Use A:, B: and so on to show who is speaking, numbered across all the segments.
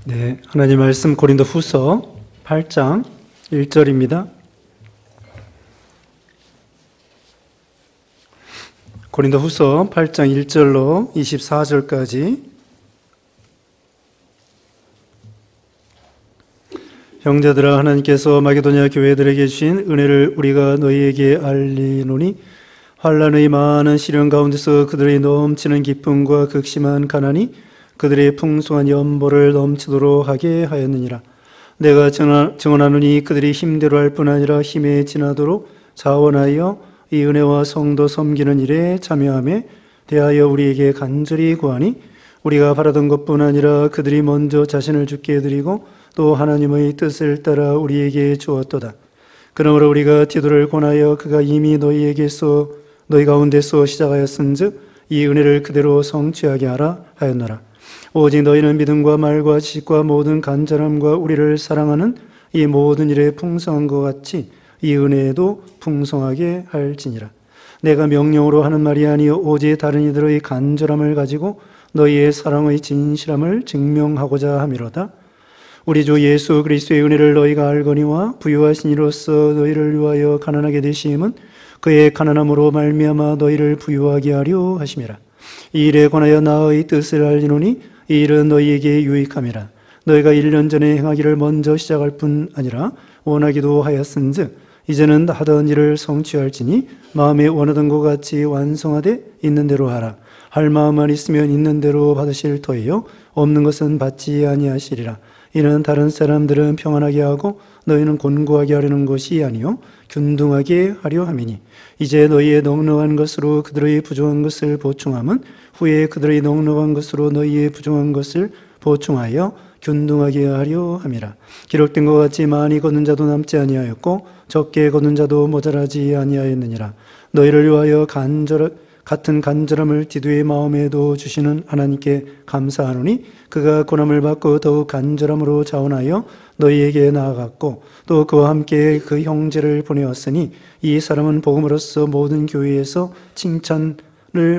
A: 네, 하나님 말씀 고린도후서 8장 1절입니다. 고린도후서 8장 1절로 24절까지. 형제들아, 하나님께서 마게도냐 교회들에게 주신 은혜를 우리가 너희에게 알리노니 환난의 많은 시련 가운데서 그들의 넘치는 기쁨과 극심한 가난이 그들의 풍성한 연보를 넘치도록 하게 하였느니라. 내가 증언하노니 그들이 힘대로 할 뿐 아니라 힘에 지나도록 자원하여 이 은혜와 성도 섬기는 일에 참여함에 대하여 우리에게 간절히 구하니, 우리가 바라던 것뿐 아니라 그들이 먼저 자신을 주께 드리고 또 하나님의 뜻을 따라 우리에게 주었도다. 그러므로 우리가 디도를 권하여 그가 이미 너희 가운데서 시작하였은즉 이 은혜를 그대로 성취하게 하라 하였노라. 오직 너희는 믿음과 말과 지식과 모든 간절함과 우리를 사랑하는 이 모든 일에 풍성한 것 같이 이 은혜에도 풍성하게 할지니라. 내가 명령으로 하는 말이 아니요 오직 다른 이들의 간절함을 가지고 너희의 사랑의 진실함을 증명하고자 함이로다. 우리 주 예수 그리스도의 은혜를 너희가 알거니와 부유하신 이로써 너희를 위하여 가난하게 되심은 그의 가난함으로 말미암아 너희를 부유하게 하려 하심이라. 이 일에 관하여 나의 뜻을 알리노니 이 일은 너희에게 유익함이라. 너희가 1년 전에 행하기를 먼저 시작할 뿐 아니라 원하기도 하였은즉 이제는 하던 일을 성취할지니 마음에 원하던 것 같이 완성하되 있는 대로 하라. 할 마음만 있으면 있는 대로 받으실 터이요 없는 것은 받지 아니하시리라. 이는 다른 사람들은 평안하게 하고 너희는 곤고하게 하려는 것이 아니요 균등하게 하려 함이니, 이제 너희의 넉넉한 것으로 그들의 부족한 것을 보충함은 후에 그들의 넉넉한 것으로 너희의 부족한 것을 보충하여 균등하게 하려 함이라. 기록된 것 같이 많이 거둔 자도 남지 아니하였고 적게 거둔 자도 모자라지 아니하였느니라. 너희를 위하여 같은 간절함을 디도의 마음에도 주시는 하나님께 감사하노니 그가 고난을 받고 더욱 간절함으로 자원하여 너희에게 나아갔고 또 그와 함께 그 형제를 보내었으니 이 사람은 복음으로써 모든 교회에서 칭찬을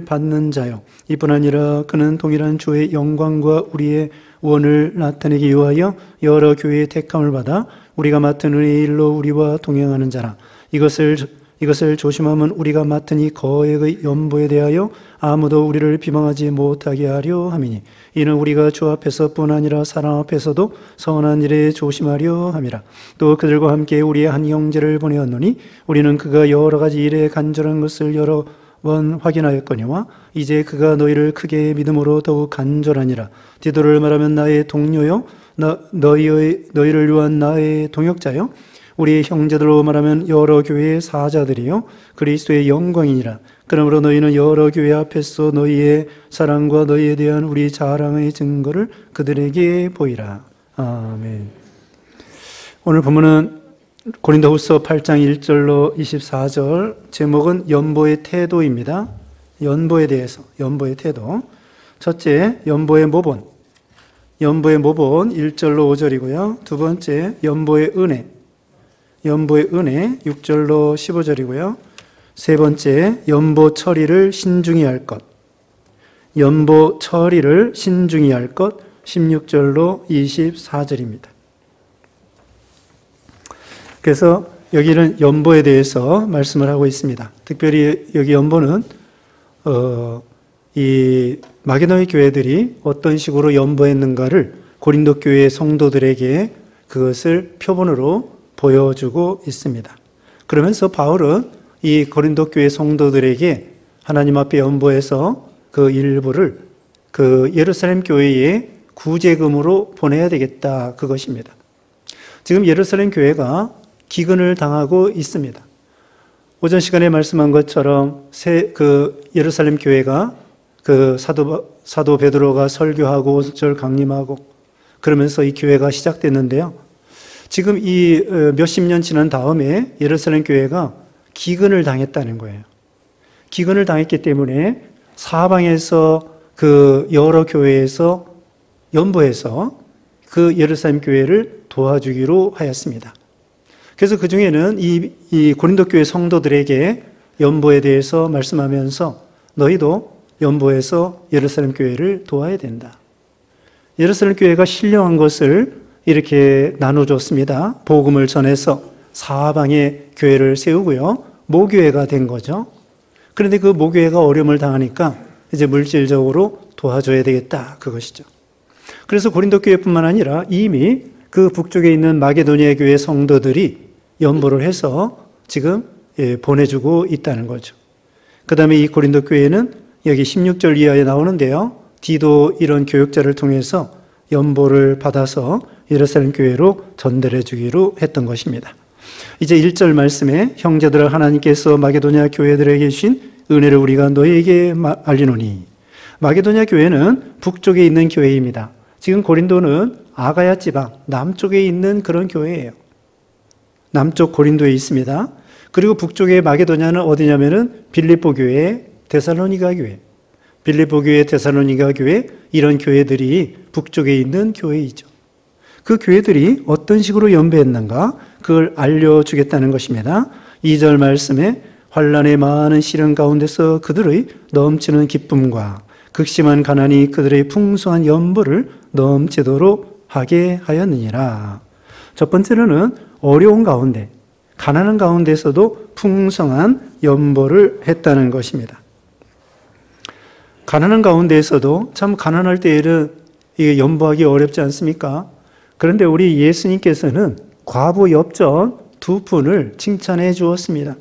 A: 받는 자요 이뿐 아니라 그는 동일한 주의 영광과 우리의 원을 나타내기 위하여 여러 교회의 택함을 받아 우리가 맡은 은혜의 일로 우리와 동행하는 자라. 이것을 조심하면 우리가 맡은 이 거액의 연보에 대하여 아무도 우리를 비방하지 못하게 하려 함이니, 이는 우리가 주 앞에서뿐 아니라 사람 앞에서도 선한 일에 조심하려 함이라. 또 그들과 함께 우리의 한 형제를 보내었노니 우리는 그가 여러 가지 일에 간절한 것을 여러 번 확인하였거니와 이제 그가 너희를 크게 믿음으로 더욱 간절하니라. 디도를 말하면 나의 동료요 너희를 위한 나의 동역자요 우리 형제들로 말하면 여러 교회의 사자들이요 그리스도의 영광이니라. 그러므로 너희는 여러 교회 앞에서 너희의 사랑과 너희에 대한 우리 자랑의 증거를 그들에게 보이라. 아멘. 오늘 본문은 고린도후서 8장 1절로 24절, 제목은 연보의 태도입니다. 연보에 대해서, 연보의 태도. 첫째, 연보의 모본. 연보의 모본 1절로 5절이고요. 두 번째, 연보의 은혜. 연보의 은혜 6절로 15절이고요. 세 번째, 연보 처리를 신중히 할 것. 연보 처리를 신중히 할 것 16절로 24절입니다. 그래서 여기는 연보에 대해서 말씀을 하고 있습니다. 특별히 여기 연보는 이 마게도냐 교회들이 어떤 식으로 연보했는가를 고린도 교회 성도들에게 그것을 표본으로 보여주고 있습니다. 그러면서 바울은 이 고린도 교회 성도들에게 하나님 앞에 연보해서 그 일부를 그 예루살렘 교회에 구제금으로 보내야 되겠다, 그것입니다. 지금 예루살렘 교회가 기근을 당하고 있습니다. 오전 시간에 말씀한 것처럼 그 예루살렘 교회가 그 사도 베드로가 설교하고 오순절 강림하고 그러면서 이 교회가 시작됐는데요. 지금 이 몇십 년 지난 다음에 예루살렘 교회가 기근을 당했다는 거예요. 기근을 당했기 때문에 사방에서 그 여러 교회에서 연보해서 그 예루살렘 교회를 도와주기로 하였습니다. 그래서 그 중에는 이 고린도 교회 성도들에게 연보에 대해서 말씀하면서 너희도 연보해서 예루살렘 교회를 도와야 된다. 예루살렘 교회가 신령한 것을 이렇게 나눠줬습니다. 복음을 전해서 사방에 교회를 세우고요. 모교회가 된 거죠. 그런데 그 모교회가 어려움을 당하니까 이제 물질적으로 도와줘야 되겠다, 그것이죠. 그래서 고린도 교회뿐만 아니라 이미 그 북쪽에 있는 마게도니아 교회 성도들이 연보를 해서 지금 보내주고 있다는 거죠. 그 다음에 이 고린도 교회는 여기 16절 이하에 나오는데요. 디도 이런 교육자를 통해서 연보를 받아서 예루살렘 교회로 전달해 주기로 했던 것입니다. 이제 1절 말씀에 형제들아 하나님께서 마게도니아 교회들에게 주신 은혜를 우리가 너희에게 알리노니. 마게도니아 교회는 북쪽에 있는 교회입니다. 지금 고린도는 아가야 지방 남쪽에 있는 그런 교회예요. 남쪽 고린도에 있습니다. 그리고 북쪽에 마게도냐는 어디냐면은 빌립보 교회, 데살로니가 교회, 빌립보 교회, 데살로니가 교회, 이런 교회들이 북쪽에 있는 교회이죠. 그 교회들이 어떤 식으로 연배했는가 그걸 알려주겠다는 것입니다. 2절 말씀에 환난의 많은 시련 가운데서 그들의 넘치는 기쁨과 극심한 가난이 그들의 풍성한 연보를 넘치도록 하게 하였느니라. 첫 번째로는 어려운 가운데, 가난한 가운데서도 풍성한 연보를 했다는 것입니다. 가난한 가운데에서도 참 가난할 때에는 이게 연보하기 어렵지 않습니까? 그런데 우리 예수님께서는 과부 엽전 두 분을 칭찬해 주었습니다.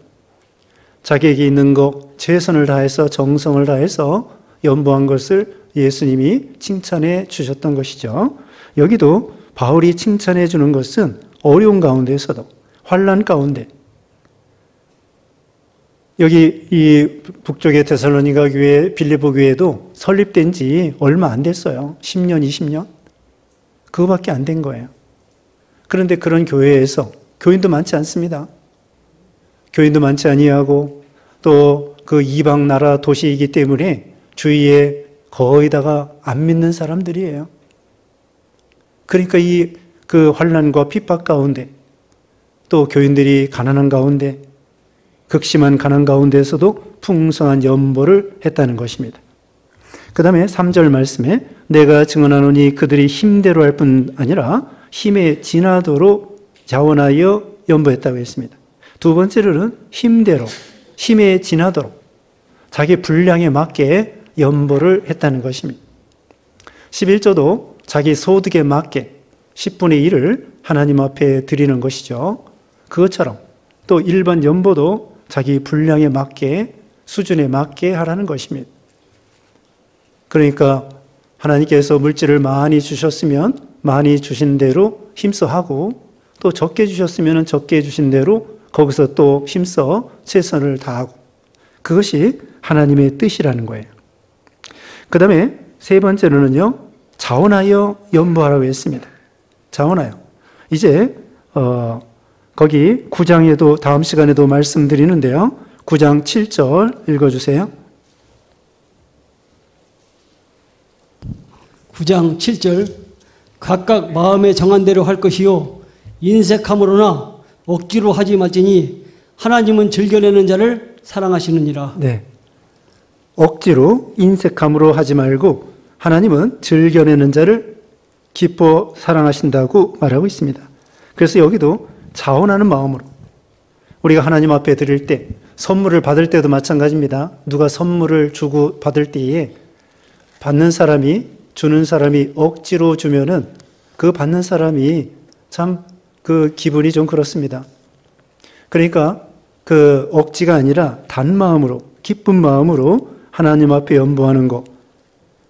A: 자기에게 있는 것, 최선을 다해서 정성을 다해서 연보한 것을 예수님이 칭찬해 주셨던 것이죠. 여기도 바울이 칭찬해 주는 것은 어려운 가운데에서도, 환난 가운데, 여기 이 북쪽의 데살로니가 교회, 빌립보 교회도 설립된 지 얼마 안 됐어요. 10년, 20년? 그거밖에 안 된 거예요. 그런데 그런 교회에서 교인도 많지 않습니다. 교인도 많지 아니하고 또 그 이방 나라 도시이기 때문에 주위에 거의 다가 안 믿는 사람들이에요. 그러니까 이 그 환난과 핍박 가운데 또 교인들이 가난한 가운데 극심한 가난 가운데에서도 풍성한 연보를 했다는 것입니다. 그 다음에 3절 말씀에 내가 증언하노니 그들이 힘대로 할 뿐 아니라 힘에 지나도록 자원하여 연보했다고 했습니다. 두 번째로는 힘대로, 힘에 지나도록 자기 분량에 맞게 연보를 했다는 것입니다. 11조도 자기 소득에 맞게 10분의 1을 하나님 앞에 드리는 것이죠. 그것처럼 또 일반 연보도 자기 분량에 맞게, 수준에 맞게 하라는 것입니다. 그러니까 하나님께서 물질을 많이 주셨으면 많이 주신 대로 힘써 하고, 또 적게 주셨으면 적게 주신 대로 거기서 또 힘써 최선을 다하고, 그것이 하나님의 뜻이라는 거예요. 그 다음에 세 번째로는요, 자원하여 연보하라고 했습니다. 자원하여. 이제 거기 9장에도 다음 시간에도 말씀드리는데요. 9장 7절 읽어주세요.
B: 9장 7절 각각 마음에 정한 대로 할 것이요 인색함으로나 억지로 하지 말지니 하나님은 즐겨내는 자를 사랑하시느니라.
A: 네. 억지로 인색함으로 하지 말고 하나님은 즐겨내는 자를 기뻐 사랑하신다고 말하고 있습니다. 그래서 여기도 자원하는 마음으로 우리가 하나님 앞에 드릴 때, 선물을 받을 때도 마찬가지입니다. 누가 선물을 주고 받을 때에 받는 사람이, 주는 사람이 억지로 주면은 그 받는 사람이 참 그 기분이 좀 그렇습니다. 그러니까 그 억지가 아니라 단마음으로, 기쁜 마음으로 하나님 앞에 연보하는 것,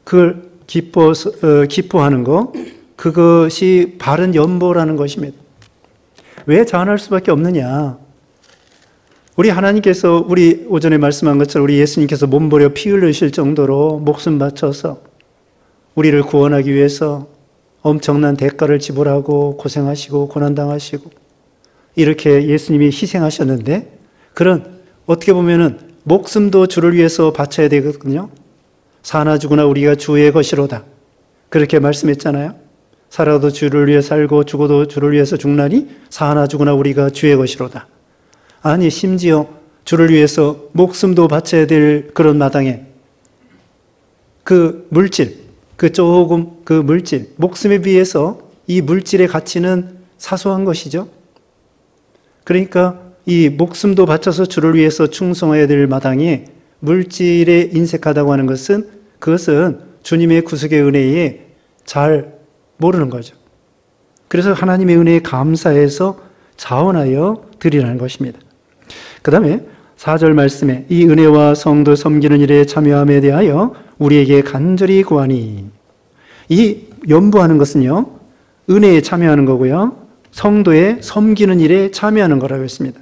A: 그걸 기뻐하는 것, 그것이 바른 연보라는 것입니다. 왜 자원할 수밖에 없느냐? 우리 하나님께서, 우리 오전에 말씀한 것처럼 우리 예수님께서 몸버려 피 흘리실 정도로 목숨 바쳐서 우리를 구원하기 위해서 엄청난 대가를 지불하고 고생하시고 고난당하시고 이렇게 예수님이 희생하셨는데, 그런 어떻게 보면은 목숨도 주를 위해서 바쳐야 되거든요. 사나 죽으나 우리가 주의 것이로다, 그렇게 말씀했잖아요. 살아도 주를 위해 살고 죽어도 주를 위해서 죽나니 사나 죽으나 우리가 주의 것이로다. 아니 심지어 주를 위해서 목숨도 바쳐야 될 그런 마당에 그 물질, 그 조금 그 물질, 목숨에 비해서 이 물질의 가치는 사소한 것이죠. 그러니까 이 목숨도 바쳐서 주를 위해서 충성해야 될 마당에 물질에 인색하다고 하는 것은 그것은 주님의 구속의 은혜에 잘 모르는 거죠. 그래서 하나님의 은혜에 감사해서 자원하여 드리라는 것입니다. 그 다음에 4절 말씀에 이 은혜와 성도 섬기는 일에 참여함에 대하여 우리에게 간절히 구하니, 이 연보하는 것은요 은혜에 참여하는 거고요 성도의 섬기는 일에 참여하는 거라고 했습니다.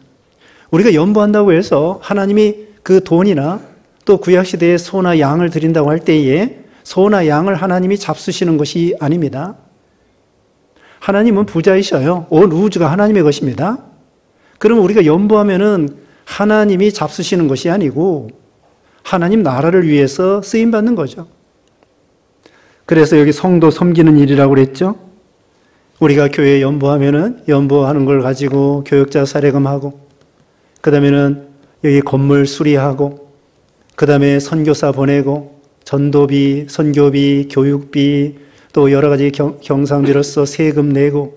A: 우리가 연보한다고 해서 하나님이 그 돈이나 또 구약시대에 소나 양을 드린다고 할 때에 소나 양을 하나님이 잡수시는 것이 아닙니다. 하나님은 부자이셔요. 온 우주가 하나님의 것입니다. 그럼 우리가 연보하면은 하나님이 잡수시는 것이 아니고 하나님 나라를 위해서 쓰임받는 거죠. 그래서 여기 성도 섬기는 일이라고 그랬죠. 우리가 교회에 연보하면은 연보하는 걸 가지고 교역자 사례금하고, 그 다음에는 여기 건물 수리하고, 그 다음에 선교사 보내고, 전도비, 선교비, 교육비, 또 여러 가지 경상비로서 세금 내고,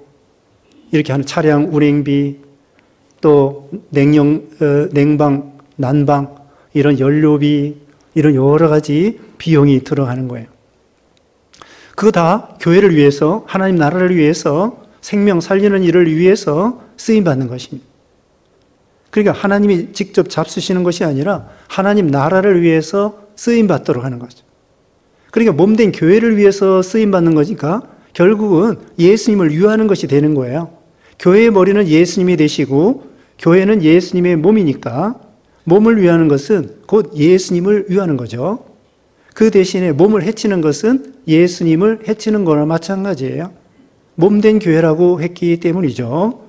A: 이렇게 하는 차량 운행비, 또 냉방, 난방, 이런 연료비, 이런 여러 가지 비용이 들어가는 거예요. 그거 다 교회를 위해서, 하나님 나라를 위해서, 생명 살리는 일을 위해서 쓰임받는 것입니다. 그러니까 하나님이 직접 잡수시는 것이 아니라 하나님 나라를 위해서 쓰임받도록 하는 거죠. 그러니까 몸된 교회를 위해서 쓰임받는 거니까 결국은 예수님을 위하는 것이 되는 거예요. 교회의 머리는 예수님이 되시고 교회는 예수님의 몸이니까 몸을 위하는 것은 곧 예수님을 위하는 거죠. 그 대신에 몸을 해치는 것은 예수님을 해치는 거나 마찬가지예요. 몸된 교회라고 했기 때문이죠.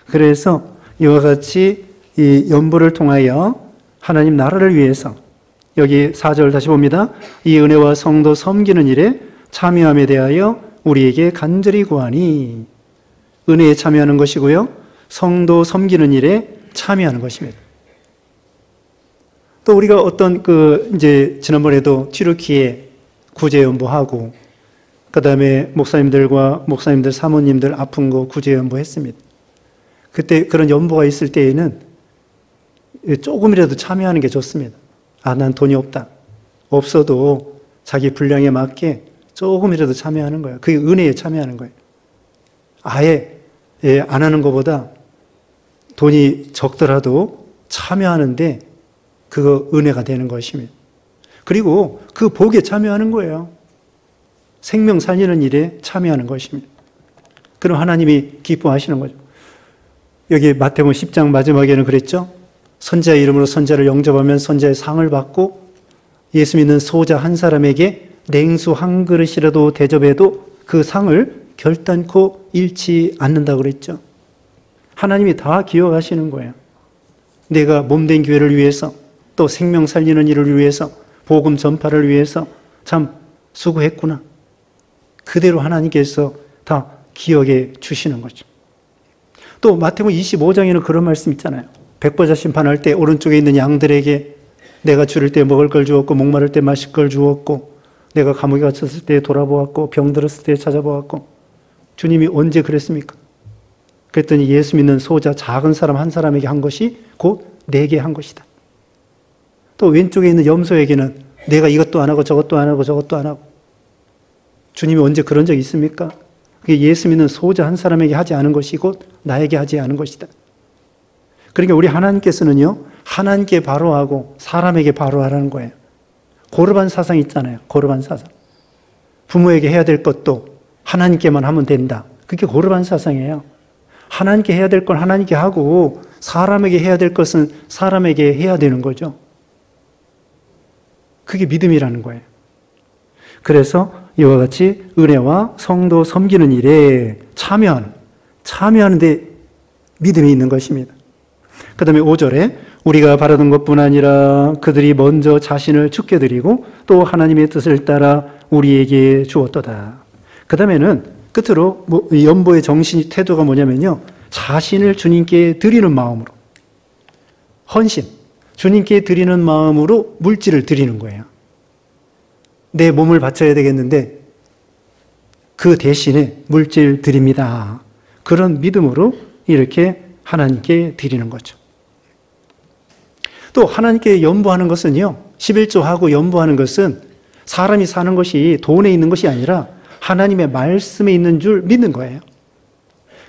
A: 그래서 이와 같이 이 연보를 통하여 하나님 나라를 위해서, 여기 4절 다시 봅니다. 이 은혜와 성도 섬기는 일에 참여함에 대하여 우리에게 간절히 구하니, 은혜에 참여하는 것이고요 성도 섬기는 일에 참여하는 것입니다. 또 우리가 어떤 이제 지난번에도 튀르키예 구제연보하고, 그 다음에 목사님들과 목사님들 사모님들 아픈 거 구제연보 했습니다. 그때 그런 연보가 있을 때에는 조금이라도 참여하는 게 좋습니다. 아, 난 돈이 없다. 없어도 자기 분량에 맞게 조금이라도 참여하는 거예요. 그게 은혜에 참여하는 거예요. 아예 안 하는 것보다 돈이 적더라도 참여하는데 그거 은혜가 되는 것입니다. 그리고 그 복에 참여하는 거예요. 생명 살리는 일에 참여하는 것입니다. 그럼 하나님이 기뻐하시는 거죠. 여기 마태복음 10장 마지막에는 그랬죠. 선자의 이름으로 선자를 영접하면 선자의 상을 받고, 예수 믿는 소자 한 사람에게 냉수 한 그릇이라도 대접해도 그 상을 결단코 잃지 않는다고 그랬죠. 하나님이 다 기억하시는 거예요. 내가 몸된 교회를 위해서, 또 생명 살리는 일을 위해서, 복음 전파를 위해서 참 수고했구나. 그대로 하나님께서 다 기억해 주시는 거죠. 또 마태복음 25장에는 그런 말씀 있잖아요. 백보자 심판할 때 오른쪽에 있는 양들에게 내가 줄일 때 먹을 걸 주었고, 목마를 때 마실 걸 주었고, 내가 감옥에 갇혔을 때 돌아보았고, 병들었을 때 찾아보았고. 주님이 언제 그랬습니까? 그랬더니 예수 믿는 소자 작은 사람 한 사람에게 한 것이 곧 내게 한 것이다. 또 왼쪽에 있는 염소에게는 내가 이것도 안 하고 저것도 안 하고 저것도 안 하고. 주님이 언제 그런 적이 있습니까? 그게 예수 믿는 소자 한 사람에게 하지 않은 것이 곧 나에게 하지 않은 것이다. 그러니까 우리 하나님께서는요, 하나님께 바로 하고 사람에게 바로 하라는 거예요. 고르반 사상 있잖아요. 고르반 사상. 부모에게 해야 될 것도 하나님께만 하면 된다. 그게 고르반 사상이에요. 하나님께 해야 될 건 하나님께 하고 사람에게 해야 될 것은 사람에게 해야 되는 거죠. 그게 믿음이라는 거예요. 그래서 이와 같이 은혜와 성도 섬기는 일에 참여하는데 믿음이 있는 것입니다. 그 다음에 5절에 우리가 바라던 것뿐 아니라 그들이 먼저 자신을 죽게 드리고 또 하나님의 뜻을 따라 우리에게 주었도다. 그 다음에는 끝으로 연보의 정신이 태도가 뭐냐면요, 자신을 주님께 드리는 마음으로, 헌신, 주님께 드리는 마음으로 물질을 드리는 거예요. 내 몸을 바쳐야 되겠는데 그 대신에 물질 드립니다. 그런 믿음으로 이렇게 하나님께 드리는 거죠. 또 하나님께 연보하는 것은요, 11조하고 연보하는 것은 사람이 사는 것이 돈에 있는 것이 아니라 하나님의 말씀에 있는 줄 믿는 거예요.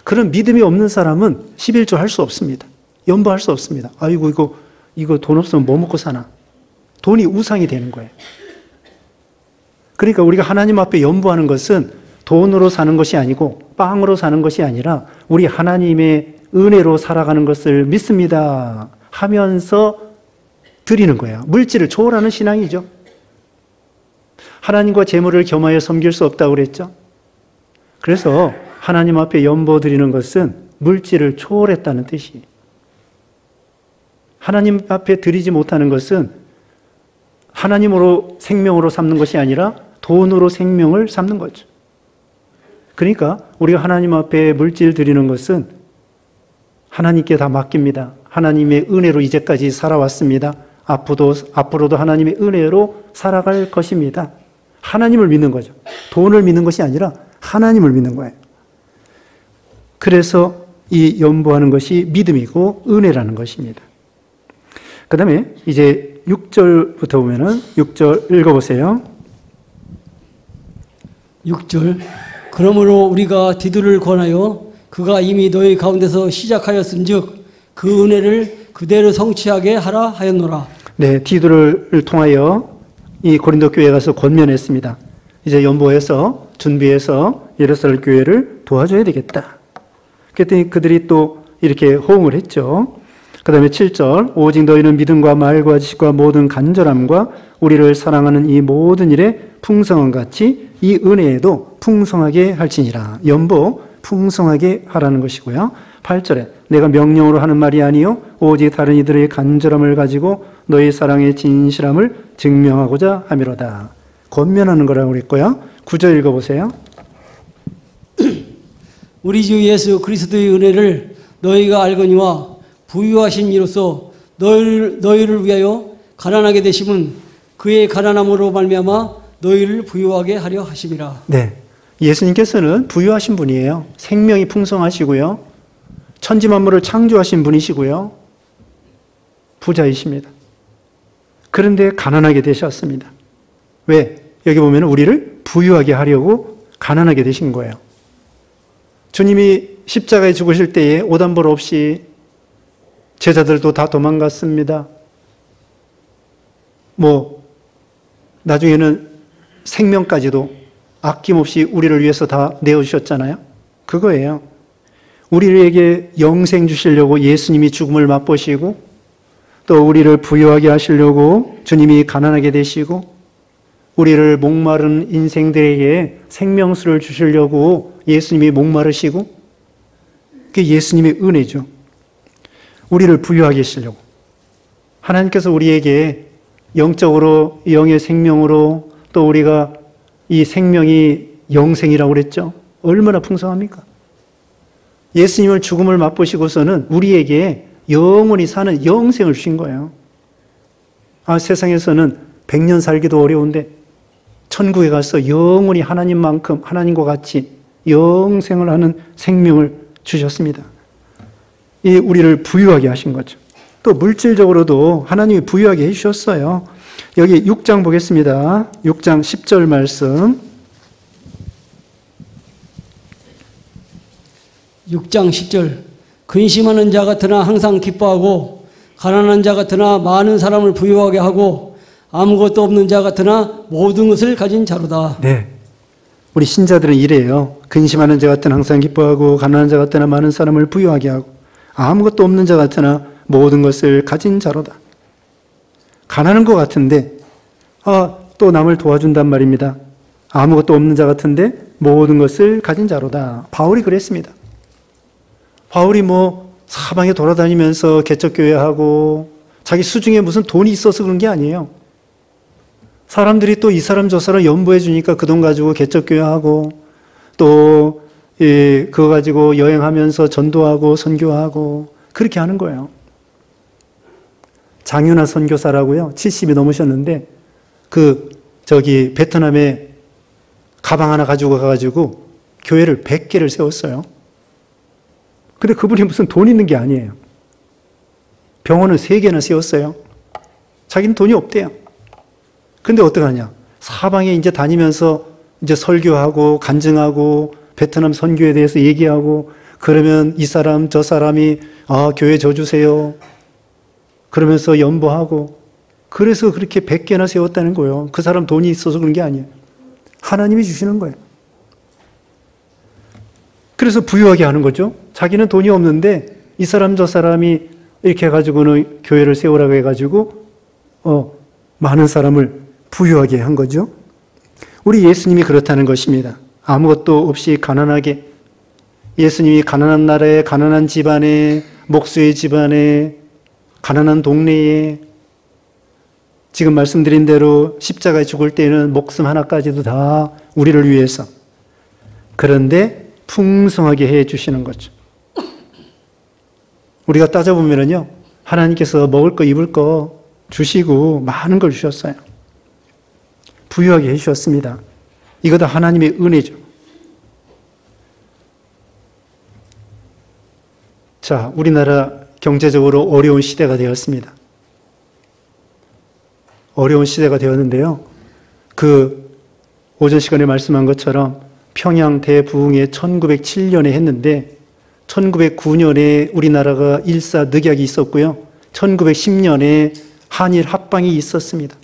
A: 그런 믿음이 없는 사람은 11조 할 수 없습니다. 연보할 수 없습니다. 아이고, 이거 돈 없으면 뭐 먹고 사나? 돈이 우상이 되는 거예요. 그러니까 우리가 하나님 앞에 연보하는 것은 돈으로 사는 것이 아니고 빵으로 사는 것이 아니라 우리 하나님의 은혜로 살아가는 것을 믿습니다 하면서 드리는 거예요. 물질을 초월하는 신앙이죠. 하나님과 재물을 겸하여 섬길 수 없다고 그랬죠. 그래서 하나님 앞에 연보 드리는 것은 물질을 초월했다는 뜻이에요. 하나님 앞에 드리지 못하는 것은 하나님으로 생명으로 삼는 것이 아니라 돈으로 생명을 삼는 거죠. 그러니까 우리가 하나님 앞에 물질 드리는 것은 하나님께 다 맡깁니다. 하나님의 은혜로 이제까지 살아왔습니다. 앞으로도 하나님의 은혜로 살아갈 것입니다. 하나님을 믿는 거죠. 돈을 믿는 것이 아니라 하나님을 믿는 거예요. 그래서 이 연보하는 것이 믿음이고 은혜라는 것입니다. 그 다음에 이제 6절부터 보면은 6절 읽어보세요.
B: 6절. 그러므로 우리가 디도를 권하여 그가 이미 너희 가운데서 시작하였은즉 그 은혜를 그대로 성취하게 하라 하였노라. 네,
A: 디도를 통하여 이 고린도 교회에 가서 권면했습니다. 이제 연보해서 준비해서 예루살렘 교회를 도와줘야 되겠다. 그랬더니 그들이 또 이렇게 호응을 했죠. 그 다음에 7절. 오직 너희는 믿음과 말과 지식과 모든 간절함과 우리를 사랑하는 이 모든 일에 풍성한 같이 이 은혜에도 풍성하게 할지니라. 연보 풍성하게 하라는 것이고요. 8절에 내가 명령으로 하는 말이 아니요 오직 다른 이들의 간절함을 가지고 너희 사랑의 진실함을 증명하고자 함이로다. 권면하는 거라고 그랬고요. 9절 읽어보세요.
B: 우리 주 예수 그리스도의 은혜를 너희가 알거니와 부유하신 이로써 너희를 위하여 가난하게 되심은 그의 가난함으로 말미암아 너희를 부유하게 하려 하심이라.
A: 네, 예수님께서는 부유하신 분이에요. 생명이 풍성하시고요. 천지 만물을 창조하신 분이시고요. 부자이십니다. 그런데 가난하게 되셨습니다. 왜? 여기 보면 우리를 부유하게 하려고 가난하게 되신 거예요. 주님이 십자가에 죽으실 때에 오단벌 없이 제자들도 다 도망갔습니다. 나중에는 생명까지도 아낌없이 우리를 위해서 다 내어주셨잖아요. 그거예요. 우리에게 영생 주시려고 예수님이 죽음을 맛보시고 또 우리를 부유하게 하시려고 주님이 가난하게 되시고 우리를 목마른 인생들에게 생명수를 주시려고 예수님이 목마르시고 그게 예수님의 은혜죠. 우리를 부유하게 하시려고. 하나님께서 우리에게 영적으로 영의 생명으로 또 우리가 이 생명이 영생이라고 그랬죠. 얼마나 풍성합니까? 예수님을 죽음을 맛보시고서는 우리에게 영원히 사는 영생을 주신 거예요. 세상에서는 100년 살기도 어려운데 천국에 가서 영원히 하나님만큼 하나님과 같이 영생을 하는 생명을 주셨습니다. 이 우리를 부유하게 하신 거죠. 또 물질적으로도 하나님이 부유하게 해주셨어요. 여기 6장 보겠습니다. 6장 10절 말씀.
B: 6장 10절. 근심하는 자 같으나 항상 기뻐하고 가난한 자 같으나 많은 사람을 부유하게 하고 아무것도 없는 자 같으나 모든 것을 가진 자로다.
A: 네, 우리 신자들은 이래요. 근심하는 자 같으나 항상 기뻐하고 가난한 자 같으나 많은 사람을 부유하게 하고 아무것도 없는 자 같으나 모든 것을 가진 자로다. 가난한 것 같은데 또 남을 도와준단 말입니다. 아무것도 없는 자 같은데 모든 것을 가진 자로다. 바울이 그랬습니다. 바울이 사방에 돌아다니면서 개척교회하고 자기 수중에 무슨 돈이 있어서 그런 게 아니에요. 사람들이 또 이 사람 저 사람 연보해 주니까 그 돈 가지고 개척교회하고 또 그거 가지고 여행하면서 전도하고 선교하고 그렇게 하는 거예요. 장윤아 선교사라고요. 70이 넘으셨는데 베트남에 가방 하나 가지고 가가지고 교회를 100개를 세웠어요. 근데 그분이 무슨 돈 있는 게 아니에요. 병원을 3개나 세웠어요. 자기는 돈이 없대요. 근데 어떡하냐. 사방에 이제 다니면서 이제 설교하고 간증하고 베트남 선교에 대해서 얘기하고 그러면 이 사람 저 사람이 교회 줘 주세요. 그러면서 연보하고 그래서 그렇게 100개나 세웠다는 거예요. 그 사람 돈이 있어서 그런 게 아니에요. 하나님이 주시는 거예요. 그래서 부유하게 하는 거죠. 자기는 돈이 없는데 이 사람 저 사람이 이렇게 해가지고는 교회를 세우라고 해가지고 많은 사람을 부유하게 한 거죠. 우리 예수님이 그렇다는 것입니다. 아무것도 없이 가난하게 예수님이 가난한 나라에 가난한 집안에 목수의 집안에 가난한 동네에 지금 말씀드린 대로 십자가에 죽을 때는 목숨 하나까지도 다 우리를 위해서 그런데 풍성하게 해 주시는 거죠. 우리가 따져보면요 하나님께서 먹을 거 입을 거 주시고 많은 걸 주셨어요. 부유하게 해주셨습니다. 이거 다 하나님의 은혜죠. 자, 우리나라 경제적으로 어려운 시대가 되었습니다. 어려운 시대가 되었는데요. 그 오전 시간에 말씀한 것처럼 평양 대부흥에 1907년에 했는데 1909년에 우리나라가 일사늑약이 있었고요. 1910년에 한일 합방이 있었습니다.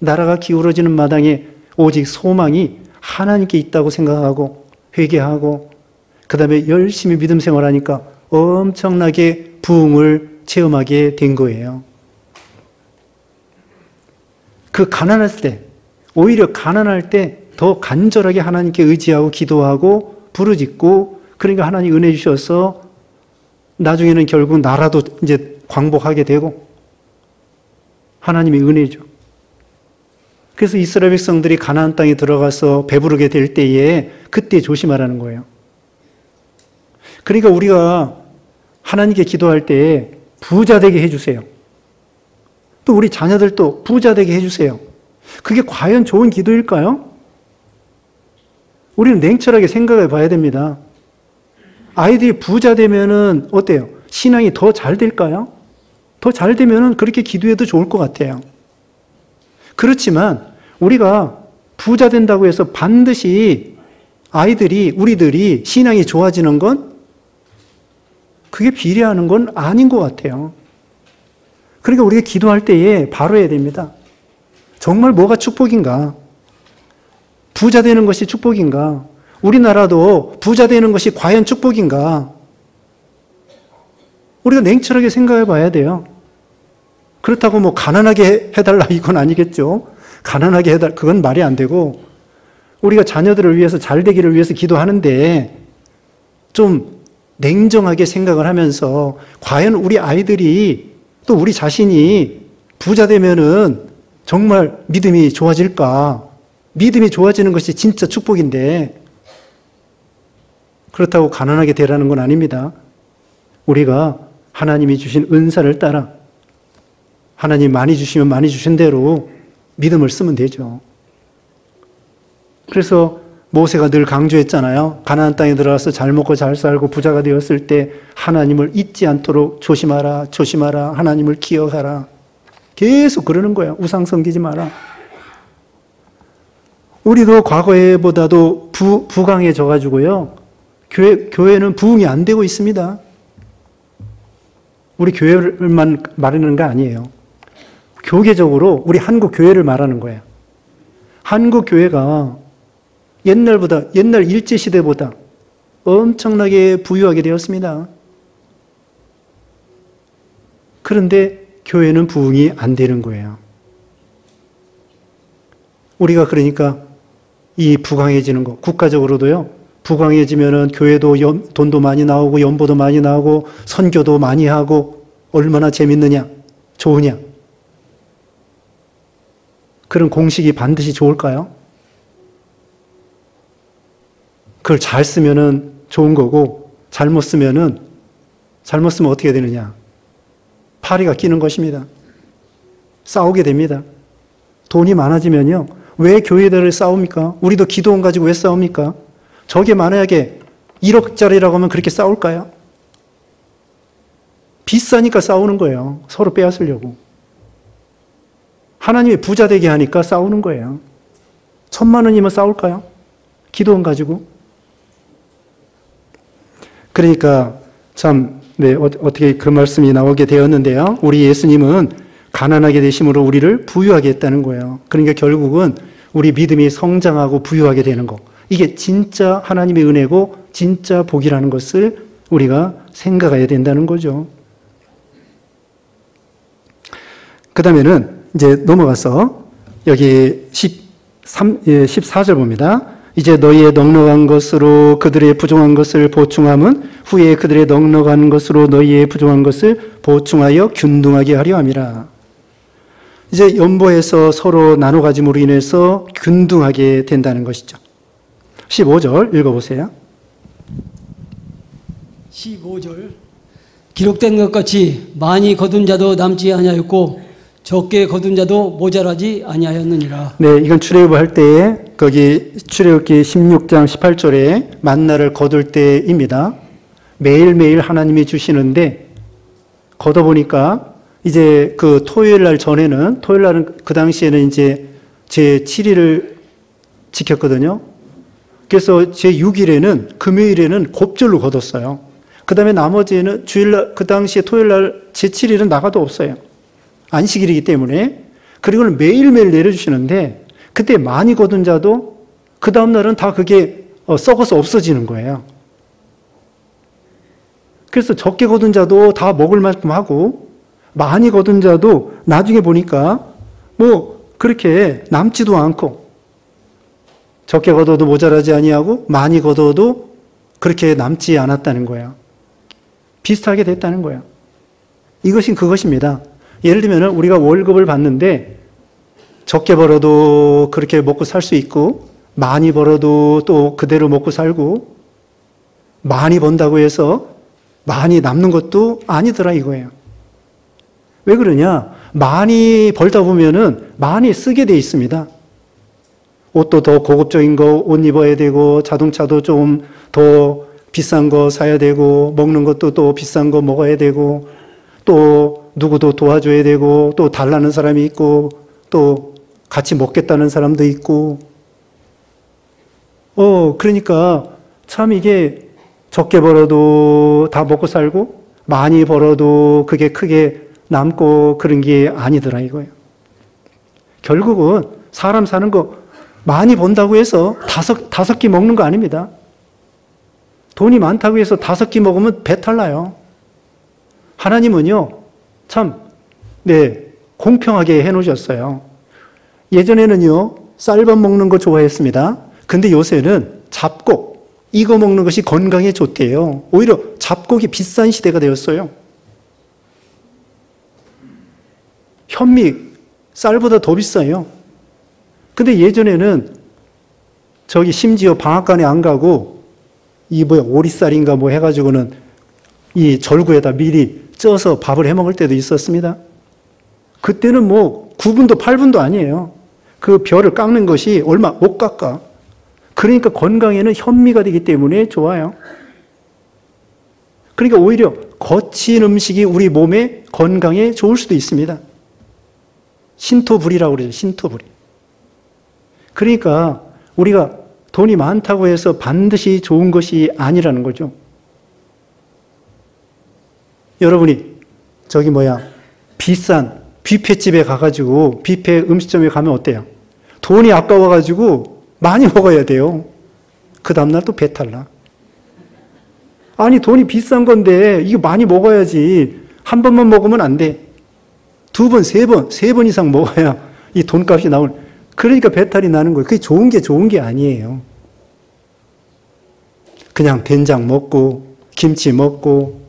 A: 나라가 기울어지는 마당에 오직 소망이 하나님께 있다고 생각하고 회개하고 그 다음에 열심히 믿음 생활하니까 엄청나게 부흥을 체험하게 된 거예요. 그 가난할 때, 오히려 가난할 때 더 간절하게 하나님께 의지하고 기도하고 부르짖고 그러니까 하나님 은혜 주셔서 나중에는 결국 나라도 이제 광복하게 되고 하나님의 은혜죠. 그래서 이스라엘 백성들이 가나안 땅에 들어가서 배부르게 될 때에 그때 조심하라는 거예요. 그러니까 우리가 하나님께 기도할 때 부자 되게 해주세요. 또 우리 자녀들도 부자 되게 해주세요. 그게 과연 좋은 기도일까요? 우리는 냉철하게 생각해 봐야 됩니다. 아이들이 부자 되면은 어때요? 신앙이 더 잘 될까요? 더 잘 되면은 그렇게 기도해도 좋을 것 같아요. 그렇지만 우리가 부자 된다고 해서 반드시 우리들이 신앙이 좋아지는 건 그게 비례하는 건 아닌 것 같아요. 그러니까 우리가 기도할 때에 바로 해야 됩니다. 정말 뭐가 축복인가? 부자 되는 것이 축복인가? 우리나라도 부자 되는 것이 과연 축복인가? 우리가 냉철하게 생각해 봐야 돼요. 그렇다고 뭐 가난하게 해달라 이건 아니겠죠. 가난하게 해달라 그건 말이 안 되고 우리가 자녀들을 위해서 잘 되기를 위해서 기도하는데 좀 냉정하게 생각을 하면서 과연 우리 아이들이 또 우리 자신이 부자 되면은 정말 믿음이 좋아질까? 믿음이 좋아지는 것이 진짜 축복인데 그렇다고 가난하게 되라는 건 아닙니다. 우리가 하나님이 주신 은사를 따라 하나님 많이 주시면 많이 주신 대로 믿음을 쓰면 되죠. 그래서 모세가 늘 강조했잖아요. 가나안 땅에 들어가서 잘 먹고 잘 살고 부자가 되었을 때 하나님을 잊지 않도록 조심하라, 조심하라, 하나님을 기억하라. 계속 그러는 거예요. 우상 섬기지 마라. 우리도 과거에보다도 부강해져 가지고요. 교회는 부흥이 안 되고 있습니다. 우리 교회만 말하는 거 아니에요. 교계적으로 우리 한국 교회를 말하는 거예요. 한국 교회가 옛날 일제시대보다 엄청나게 부유하게 되었습니다. 그런데 교회는 부흥이 안 되는 거예요. 우리가 그러니까 이 부강해지는 거, 국가적으로도요, 부강해지면은 교회도 돈도 많이 나오고 연보도 많이 나오고 선교도 많이 하고 얼마나 재밌느냐, 좋으냐. 그런 공식이 반드시 좋을까요? 그걸 잘 쓰면은 좋은 거고 잘못 쓰면 어떻게 되느냐? 파리가 끼는 것입니다. 싸우게 됩니다. 돈이 많아지면요, 왜 교회들을 싸웁니까? 우리도 기도원 가지고 왜 싸웁니까? 저게 만약에 1억짜리라고 하면 그렇게 싸울까요? 비싸니까 싸우는 거예요. 서로 빼앗으려고. 하나님이 부자 되게 하니까 싸우는 거예요. 1,000만 원이면 싸울까요? 기도원 가지고. 그러니까 참 어떻게 그 말씀이 나오게 되었는데요. 우리 예수님은 가난하게 되심으로 우리를 부유하게 했다는 거예요. 그러니까 결국은 우리 믿음이 성장하고 부유하게 되는 거. 이게 진짜 하나님의 은혜고 진짜 복이라는 것을 우리가 생각해야 된다는 거죠. 그 다음에는 이제 넘어가서 여기 14절 봅니다. 이제 너희의 넉넉한 것으로 그들의 부족한 것을 보충함은 후에 그들의 넉넉한 것으로 너희의 부족한 것을 보충하여 균등하게 하려 함이라. 이제 연보해서 서로 나눠 가짐으로 인해서 균등하게 된다는 것이죠. 15절 읽어보세요.
B: 15절 기록된 것 같이 많이 거둔 자도 남지 아니하였고 적게 거둔 자도 모자라지 아니하였느니라.
A: 네, 이건 출애굽할 때에 거기 출애굽기 16장 18절에 만나를 거둘 때입니다. 매일매일 하나님이 주시는데 걷어보니까 이제 그 토요일 날 전에는 토요일 날은 그 당시에는 이제 제 7일을 지켰거든요. 그래서 제 6일에는 금요일에는 곱절로 걷었어요. 그 다음에 나머지는 주일날 그 당시에 토요일 날 제 7일은 나가도 없어요. 안식일이기 때문에. 그리고는 매일매일 내려주시는데 그때 많이 거둔 자도 그 다음날은 다 그게 썩어서 없어지는 거예요. 그래서 적게 거둔 자도 다 먹을 만큼 하고 많이 거둔 자도 나중에 보니까 뭐 그렇게 남지도 않고 적게 거둬도 모자라지 아니하고 많이 거둬도 그렇게 남지 않았다는 거예요. 비슷하게 됐다는 거예요. 이것이 그것입니다. 예를 들면 우리가 월급을 받는데 적게 벌어도 그렇게 먹고 살 수 있고 많이 벌어도 또 그대로 먹고 살고 많이 번다고 해서 많이 남는 것도 아니더라 이거예요. 왜 그러냐? 많이 벌다 보면은 많이 쓰게 돼 있습니다. 옷도 더 고급적인 거 옷 입어야 되고 자동차도 좀 더 비싼 거 사야 되고 먹는 것도 또 비싼 거 먹어야 되고 또 누구도 도와줘야 되고 또 달라는 사람이 있고 또 같이 먹겠다는 사람도 있고 그러니까 참 이게 적게 벌어도 다 먹고 살고 많이 벌어도 그게 크게 남고 그런 게 아니더라 이거예요. 결국은 사람 사는 거 많이 번다고 해서 다섯 끼 먹는 거 아닙니다. 돈이 많다고 해서 5끼 먹으면 배탈 나요. 하나님은요, 참, 공평하게 해놓으셨어요. 예전에는요, 쌀밥 먹는 거 좋아했습니다. 근데 요새는 잡곡, 이거 먹는 것이 건강에 좋대요. 오히려 잡곡이 비싼 시대가 되었어요. 현미, 쌀보다 더 비싸요. 근데 예전에는 심지어 방앗간에 안 가고 오리쌀인가 뭐 해가지고는 이 절구에다 미리 쪄서 밥을 해 먹을 때도 있었습니다. 그때는 뭐 9분도 8분도 아니에요. 그 벼를 깎는 것이 얼마 못 깎아. 그러니까 건강에는 현미가 되기 때문에 좋아요. 그러니까 오히려 거친 음식이 우리 몸에 건강에 좋을 수도 있습니다. 신토불이라고 그러죠. 신토불이. 그러니까 우리가 돈이 많다고 해서 반드시 좋은 것이 아니라는 거죠. 여러분이 비싼 뷔페집에 가가지고 뷔페 음식점에 가면 어때요? 돈이 아까워가지고 많이 먹어야 돼요. 그 다음날 또 배탈 나. 아니 돈이 비싼 건데 이거 많이 먹어야지. 한 번만 먹으면 안 돼. 2번, 3번, 3번 이상 먹어야 이 돈값이 나오는. 그러니까 배탈이 나는 거예요. 그게 좋은 게 아니에요. 그냥 된장 먹고 김치 먹고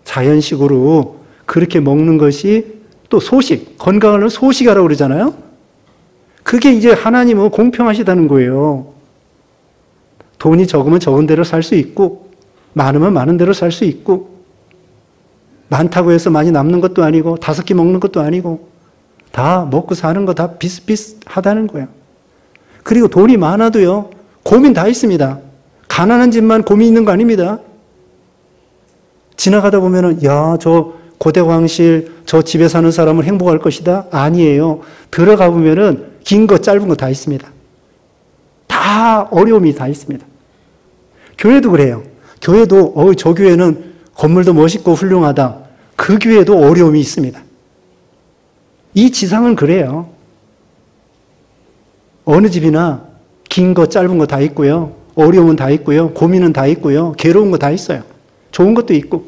A: 자연식으로 그렇게 먹는 것이 또 소식, 건강을 소식하라고 그러잖아요. 그게 이제 하나님은 공평하시다는 거예요. 돈이 적으면 적은 대로 살 수 있고 많으면 많은 대로 살 수 있고 많다고 해서 많이 남는 것도 아니고 5끼 먹는 것도 아니고 다 먹고 사는 거 다 비슷비슷하다는 거예요. 그리고 돈이 많아도요, 고민 다 있습니다. 가난한 집만 고민 있는 거 아닙니다. 지나가다 보면은, 야, 저 고대광실, 저 집에 사는 사람은 행복할 것이다? 아니에요. 들어가 보면은 긴 거, 짧은 거 다 있습니다. 다 어려움이 다 있습니다. 교회도 그래요. 교회도, 저 교회는 건물도 멋있고 훌륭하다. 그 교회도 어려움이 있습니다. 이 지상은 그래요. 어느 집이나 긴 거, 짧은 거 다 있고요. 어려움은 다 있고요. 고민은 다 있고요. 괴로운 거 다 있어요. 좋은 것도 있고.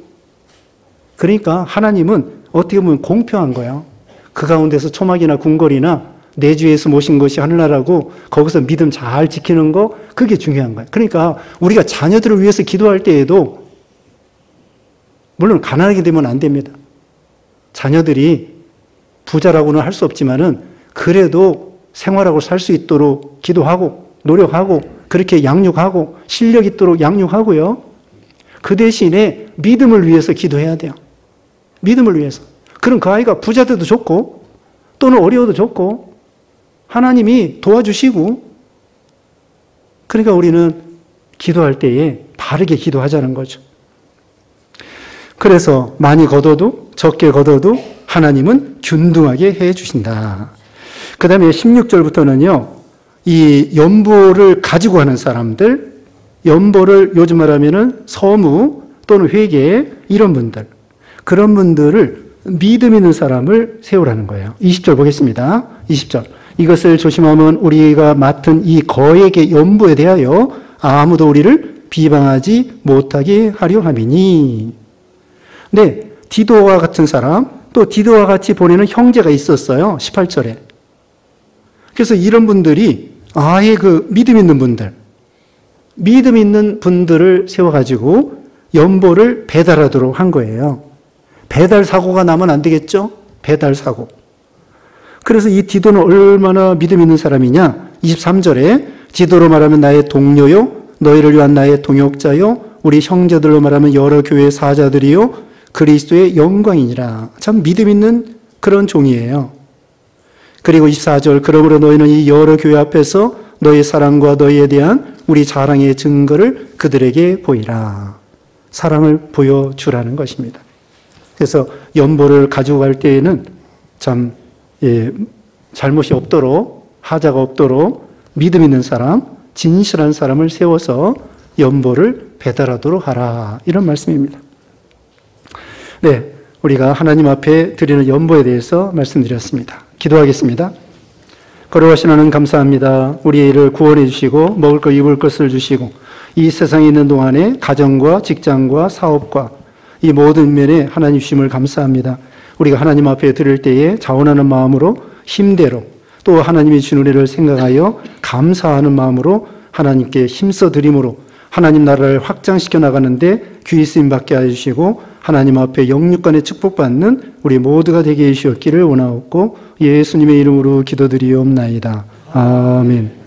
A: 그러니까 하나님은 어떻게 보면 공평한 거예요. 그 가운데서 초막이나 궁궐이나 내 주 예수 모신 것이 하늘나라고 거기서 믿음 잘 지키는 거, 그게 중요한 거예요. 그러니까 우리가 자녀들을 위해서 기도할 때에도 물론 가난하게 되면 안 됩니다. 자녀들이 부자라고는 할 수 없지만은 그래도 생활하고 살 수 있도록 기도하고 노력하고 그렇게 양육하고 실력 있도록 양육하고요. 그 대신에 믿음을 위해서 기도해야 돼요. 믿음을 위해서. 그럼 그 아이가 부자 돼도 좋고 또는 어려워도 좋고 하나님이 도와주시고, 그러니까 우리는 기도할 때에 바르게 기도하자는 거죠. 그래서 많이 거둬도 적게 거둬도 하나님은 균등하게 해 주신다. 그 다음에 16절부터는요, 이 연보를 가지고 하는 사람들, 연보를 요즘 말하면은 서무 또는 회계, 이런 분들, 그런 분들을 믿음 있는 사람을 세우라는 거예요. 20절 보겠습니다. 20절. 이것을 조심하면 우리가 맡은 이 거액의 연보에 대하여 아무도 우리를 비방하지 못하게 하려 함이니. 네, 디도와 같은 사람, 또 디도와 같이 보내는 형제가 있었어요. 18절에. 그래서 이런 분들이 아예 그 믿음 있는 분들을 세워가지고 연보를 배달하도록 한 거예요. 배달 사고가 나면 안 되겠죠? 배달 사고. 그래서 이 디도는 얼마나 믿음 있는 사람이냐? 23절에 디도로 말하면 나의 동료요, 너희를 위한 나의 동역자요, 우리 형제들로 말하면 여러 교회의 사자들이요, 그리스도의 영광이니라. 참 믿음 있는 그런 종이에요. 그리고 24절, 그러므로 너희는 이 여러 교회 앞에서 너희 사랑과 너희에 대한 우리 자랑의 증거를 그들에게 보이라. 사랑을 보여주라는 것입니다. 그래서 연보를 가지고 갈 때에는 참 잘못이 없도록, 하자가 없도록 믿음 있는 사람, 진실한 사람을 세워서 연보를 배달하도록 하라. 이런 말씀입니다. 네, 우리가 하나님 앞에 드리는 연보에 대해서 말씀드렸습니다. 기도하겠습니다. 거룩하신 하나님 감사합니다. 우리의 일을 구원해 주시고 먹을 것 입을 것을 주시고 이 세상에 있는 동안에 가정과 직장과 사업과 이 모든 면에 하나님 주심을 감사합니다. 우리가 하나님 앞에 드릴 때에 자원하는 마음으로 힘대로 또 하나님이 준 은혜를 생각하여 감사하는 마음으로 하나님께 힘써 드림으로 하나님 나라를 확장시켜 나가는데 귀히 쓰임 받게 하여 주시고 하나님 앞에 영육간의 축복받는 우리 모두가 되게 해주셨기를 원하옵고 예수님의 이름으로 기도드리옵나이다. 아멘.